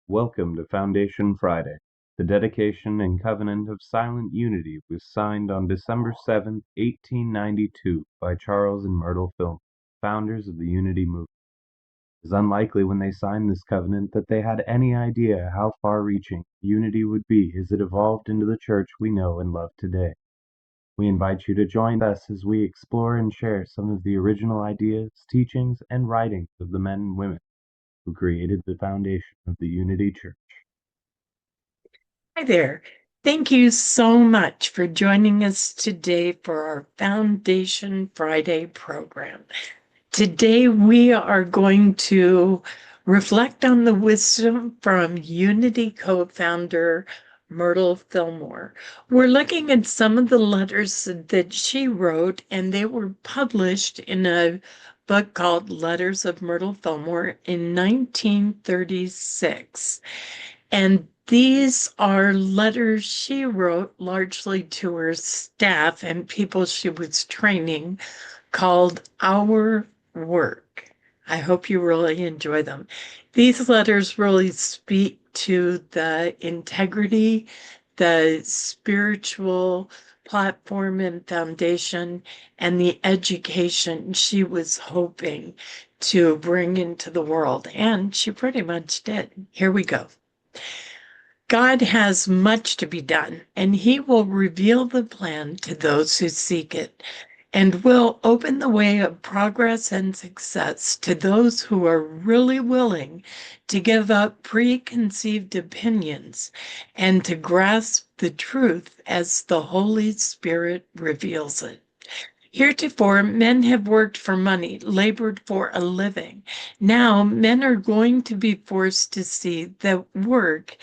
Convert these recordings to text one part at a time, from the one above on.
Welcome to Foundation Friday. The dedication and covenant of silent unity was signed on December 7th, 1892 by Charles and Myrtle Fillmore, founders of the Unity movement. It is unlikely when they signed this covenant that they had any idea how far-reaching unity would be as it evolved into the church we know and love today. We invite you to join us as we explore and share some of the original ideas, teachings, and writings of the men and women who created the foundation of the Unity Church. Hi there. Thank you so much for joining us today for our Foundation Friday program. Today we are going to reflect on the wisdom from Unity co-founder Myrtle Fillmore. We're looking at some of the letters that she wrote, and they were published in a book called Letters of Myrtle Fillmore in 1936. And these are letters she wrote largely to her staff and people she was training, called Our Work. I hope you really enjoy them. These letters really speak to the integrity, the spiritual platform and foundation, and the education she was hoping to bring into the world. And she pretty much did. Here we go. God has much to be done, and he will reveal the plan to those who seek it, and will open the way of progress and success to those who are really willing to give up preconceived opinions and to grasp the truth as the Holy Spirit reveals it. Heretofore, men have worked for money, labored for a living. Now, men are going to be forced to see that work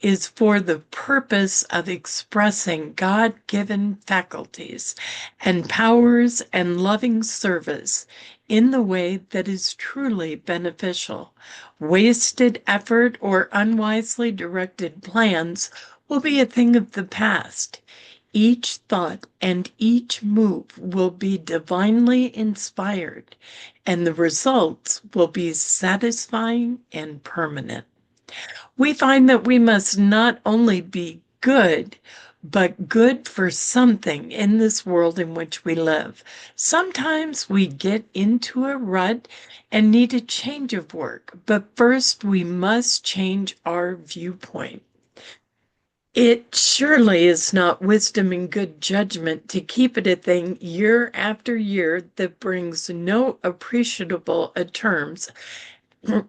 is for the purpose of expressing God-given faculties and powers and loving service in the way that is truly beneficial. Wasted effort or unwisely directed plans will be a thing of the past. Each thought and each move will be divinely inspired, and the results will be satisfying and permanent. We find that we must not only be good, but good for something in this world in which we live. Sometimes we get into a rut and need a change of work, but first we must change our viewpoint. It surely is not wisdom and good judgment to keep it a thing year after year that brings no appreciable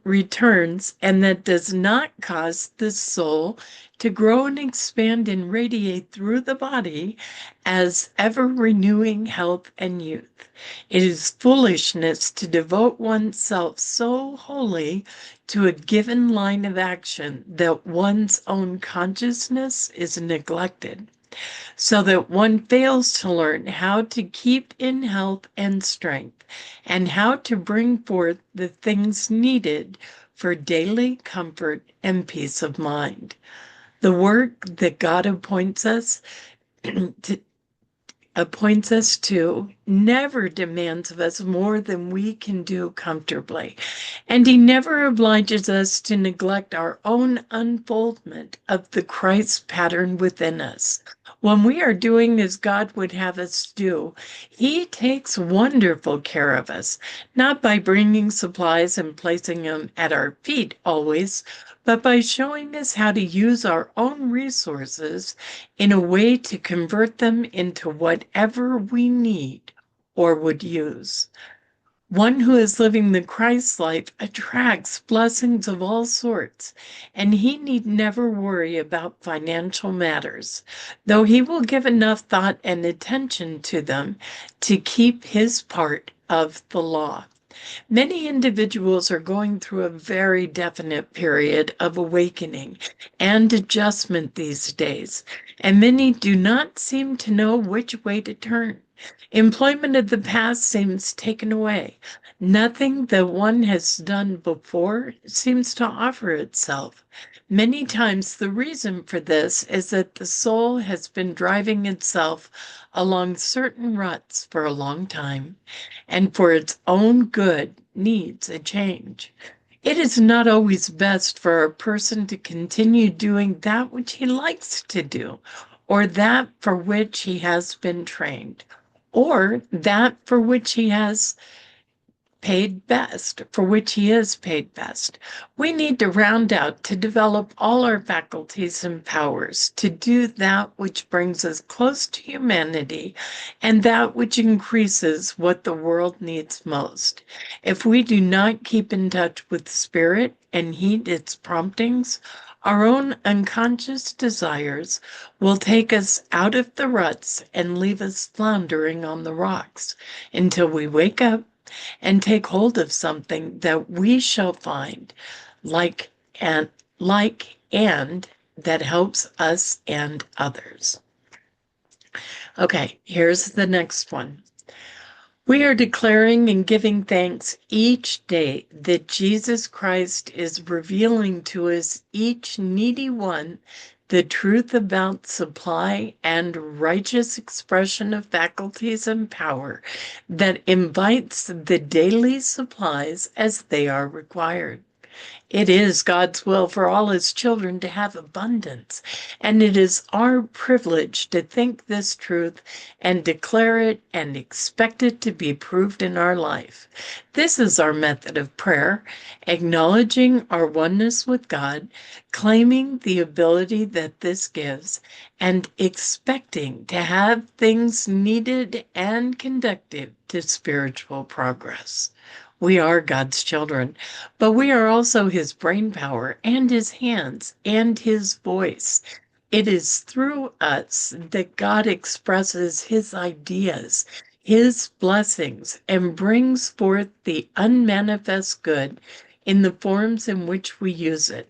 returns, and that does not cause the soul to grow and expand and radiate through the body as ever renewing health and youth. It is foolishness to devote oneself so wholly to a given line of action that one's own consciousness is neglected, so that one fails to learn how to keep in health and strength, and how to bring forth the things needed for daily comfort and peace of mind. The work that God to, appoints us to never demands of us more than we can do comfortably. And he never obliges us to neglect our own unfoldment of the Christ pattern within us. When we are doing as God would have us do, he takes wonderful care of us, not by bringing supplies and placing them at our feet always, but by showing us how to use our own resources in a way to convert them into whatever we need or would use. One who is living the Christ life attracts blessings of all sorts, and he need never worry about financial matters, though he will give enough thought and attention to them to keep his part of the law. Many individuals are going through a very definite period of awakening and adjustment these days, and many do not seem to know which way to turn. Employment of the past seems taken away. Nothing that one has done before seems to offer itself. Many times the reason for this is that the soul has been driving itself along certain ruts for a long time, and for its own good needs a change. It is not always best for a person to continue doing that which he likes to do, or that for which he has been trained, or that for which he has paid best, for which he is paid best. We need to round out to develop all our faculties and powers to do that which brings us close to humanity and that which increases what the world needs most. If we do not keep in touch with spirit and heed its promptings, our own unconscious desires will take us out of the ruts and leave us floundering on the rocks until we wake up and take hold of something that we shall find like and and that helps us and others. Okay, here's the next one. We are declaring and giving thanks each day that Jesus Christ is revealing to us, each needy one, the truth about supply and righteous expression of faculties and power that invites the daily supplies as they are required. It is God's will for all his children to have abundance, and it is our privilege to think this truth and declare it and expect it to be proved in our life. This is our method of prayer, acknowledging our oneness with God, claiming the ability that this gives, and expecting to have things needed and conducive to spiritual progress. We are God's children, but we are also his brain power and his hands and his voice. It is through us that God expresses his ideas, his blessings, and brings forth the unmanifest good in the forms in which we use it.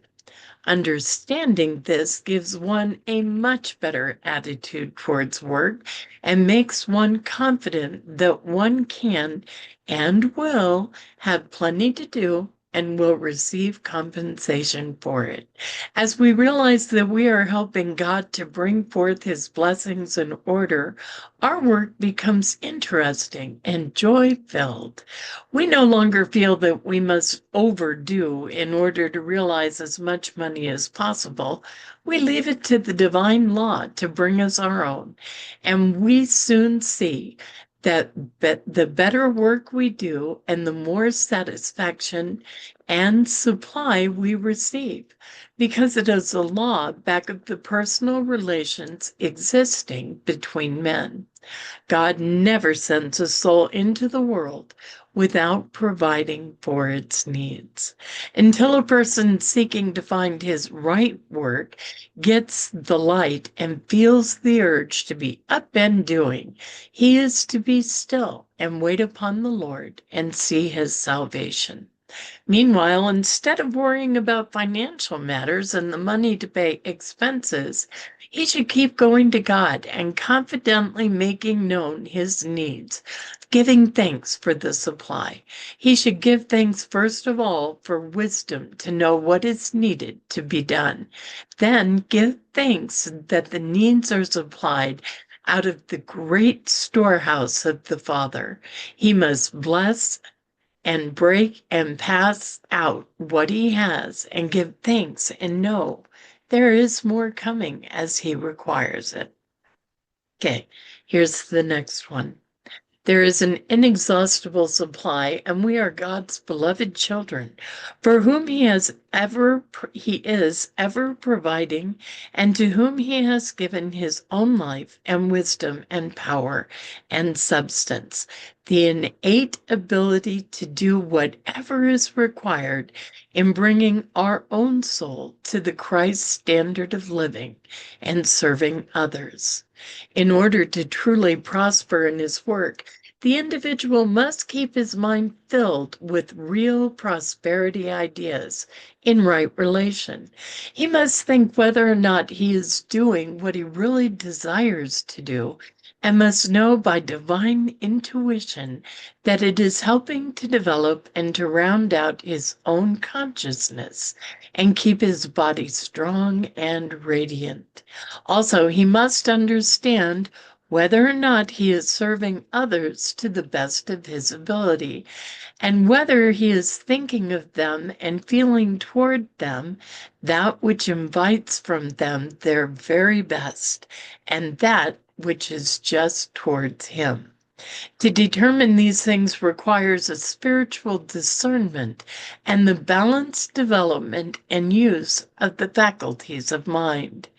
Understanding this gives one a much better attitude towards work and makes one confident that one can and will have plenty to do and will receive compensation for it. As we realize that we are helping God to bring forth his blessings in order, our work becomes interesting and joy-filled. We no longer feel that we must overdo in order to realize as much money as possible. We leave it to the divine law to bring us our own, and we soon see that the better work we do and the more satisfaction and supply we receive, because it is a law back of the personal relations existing between men. God never sends a soul into the world without providing for its needs. Until a person seeking to find his right work gets the light and feels the urge to be up and doing, he is to be still and wait upon the Lord and see his salvation. Meanwhile, instead of worrying about financial matters and the money to pay expenses, he should keep going to God and confidently making known his needs, giving thanks for the supply. He should give thanks first of all for wisdom to know what is needed to be done. Then give thanks that the needs are supplied out of the great storehouse of the Father. He must bless and break and pass out what he has and give thanks and know there is more coming as he requires it. Okay, here's the next one. There is an inexhaustible supply, and we are God's beloved children, for whom he is ever providing, and to whom he has given his own life and wisdom and power and substance, the innate ability to do whatever is required in bringing our own soul to the Christ standard of living and serving others. In order to truly prosper in his work, the individual must keep his mind filled with real prosperity ideas in right relation. He must think whether or not he is doing what he really desires to do, and must know by divine intuition that it is helping to develop and to round out his own consciousness and keep his body strong and radiant. Also, he must understand whether or not he is serving others to the best of his ability, and whether he is thinking of them and feeling toward them that which invites from them their very best, and that which is just towards him. To determine these things requires a spiritual discernment and the balanced development and use of the faculties of mind.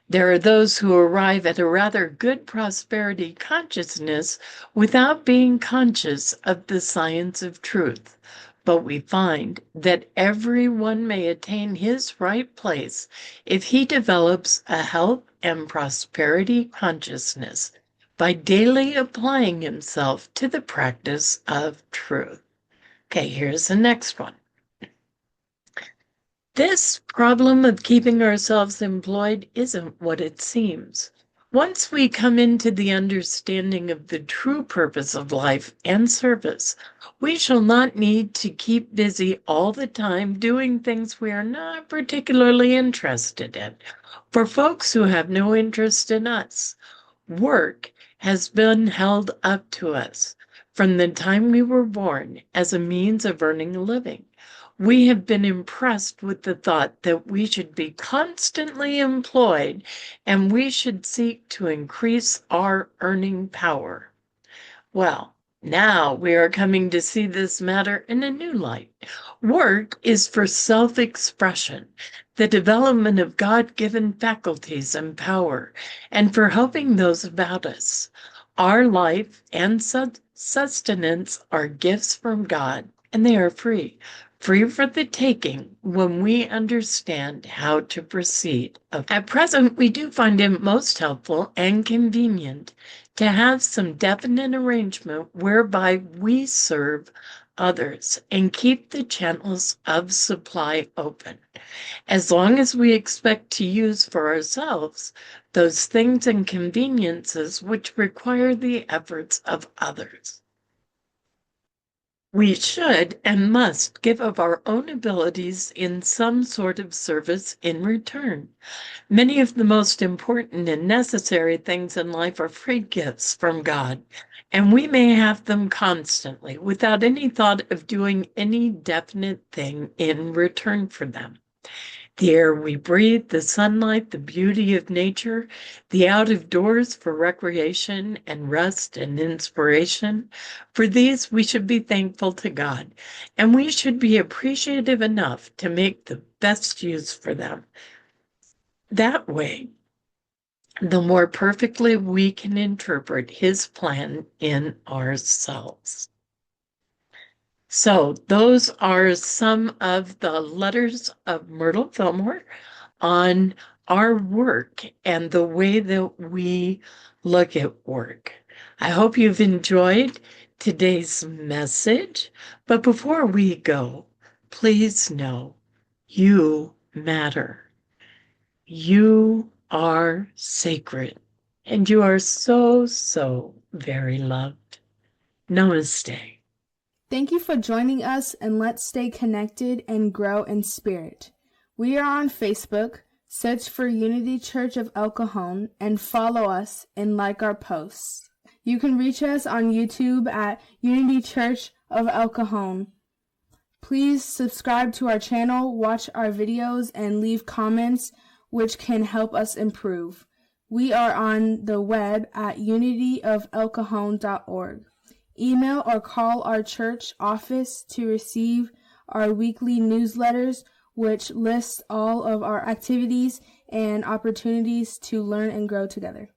There are those who arrive at a rather good prosperity consciousness without being conscious of the science of truth. But we find that everyone may attain his right place if he develops a health and prosperity consciousness by daily applying himself to the practice of truth. Okay, here's the next one. This problem of keeping ourselves employed isn't what it seems. Once we come into the understanding of the true purpose of life and service, we shall not need to keep busy all the time doing things we are not particularly interested in. For folks who have no interest in us, work has been held up to us from the time we were born as a means of earning a living. We have been impressed with the thought that we should be constantly employed and we should seek to increase our earning power. Well, now we are coming to see this matter in a new light. Work is for self-expression, the development of God-given faculties and power, and for helping those about us. Our life and sustenance are gifts from God, and they are free for the taking when we understand how to proceed. At present, we do find it most helpful and convenient to have some definite arrangement whereby we serve others and keep the channels of supply open. As long as we expect to use for ourselves those things and conveniences which require the efforts of others. We should and must give of our own abilities in some sort of service in return. Many of the most important and necessary things in life are free gifts from God, and we may have them constantly without any thought of doing any definite thing in return for them. The air we breathe, the sunlight, the beauty of nature, the out of doors for recreation and rest and inspiration. For these, we should be thankful to God, and we should be appreciative enough to make the best use for them. That way, the more perfectly we can interpret His plan in ourselves. So those are some of the letters of Myrtle Fillmore on our work and the way that we look at work. I hope you've enjoyed today's message, but before we go, please know you matter. You are sacred, and you are so, so very loved. Namaste. Thank you for joining us, and let's stay connected and grow in spirit. We are on Facebook. Search for Unity Church of El Cajon and follow us and like our posts. You can reach us on YouTube at Unity Church of El Cajon. Please subscribe to our channel, watch our videos, and leave comments which can help us improve. We are on the web at unityofelcajon.org. Email or call our church office to receive our weekly newsletters, which lists all of our activities and opportunities to learn and grow together.